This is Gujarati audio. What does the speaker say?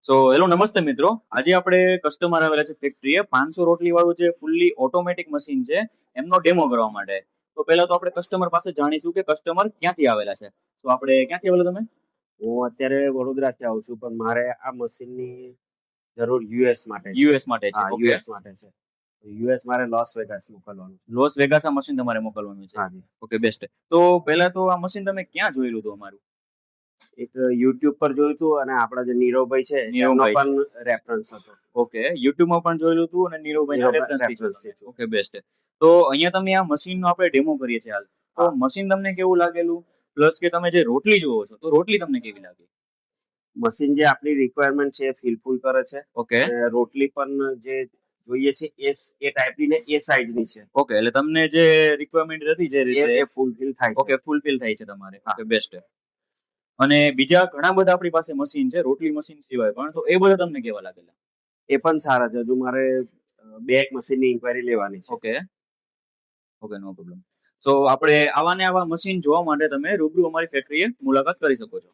હેલો નમસ્તે મિત્રો. આજે આપણે કસ્ટમર આવેલા છે ફેક્ટરીએ 500 રોટલી વાળું જે ફૂલ્લી ઓટોમેટિક મશીન છે એમનો ડેમો કરવા માટે. તો પહેલા તો આપણે કસ્ટમર પાસે જાણીશું કે કસ્ટમર ક્યાંથી આવેલા છે. આપણે ક્યાંથી આવેલા તમે? હું અત્યારે વડોદરાથી આવું છું, પણ મારે આ મશીનની જરૂર યુએસ માટે છે. યુએસ માટે છે. હા, ઓકે. યુએસ માટે છે. યુએસ મારે લોસ વેગાસ મોકલવાનું છે. લોસ વેગાસ આ મશીન તમારે મોકલવાનું છે. હા જી. Okay, best. તો પહેલા તો આ મશીન તમે ક્યાં જોયેલું હતું અમારું? એક યુટ્યુબ પર જોયું હતું, અને આપણા જે નીરવભાઈ છે એમનો નીરવભાઈ. પણ રેફરન્સ હતો. ઓકે, યુટ્યુબમાં પણ જોયેલું હતું અને નીરવભાઈના નીરવભાઈ રેફરન્સ reference થી. Okay, best. તો અહીંયા તમે આ મશીનનો આપણે ડેમો કરીએ છીએ હાલ. તો હા. મશીન તમને કેવું લાગેલું? પ્લસ કે તમે જે રોટલી જોવો છો તો રોટલી તમને કેવી લાગી? મશીન જે આપણી રિક્વાયરમેન્ટ છે એ ફિલફુલ કરે છે. ઓકે. અને રોટલી પણ જે જોઈએ છે એ ટાઈપની ને એ સાઈઝની છે. ઓકે, એટલે તમને જે રિક્વાયરમેન્ટ હતી જે રીતે એ ફૂલફિલ થાય છે. ઓકે, ફૂલફિલ થાય છે તમારે. હા. Okay, best. અને બીજા ઘણા બધા આપણી પાસે મશીન છે રોટલી મશીન સિવાય પણ, તો એ બધા તમને કેવા લાગેલા? એ પણ સારા છે. હજુ મારે બે એક મશીનની ઇન્ક્વાયરી લેવાની છે. ઓકે. ઓકે, નો પ્રોબ્લેમ. આપણે આવા ને આવા મશીન જોવા માટે તમે રૂબરૂ અમારી ફેક્ટરીએ મુલાકાત કરી શકો છો.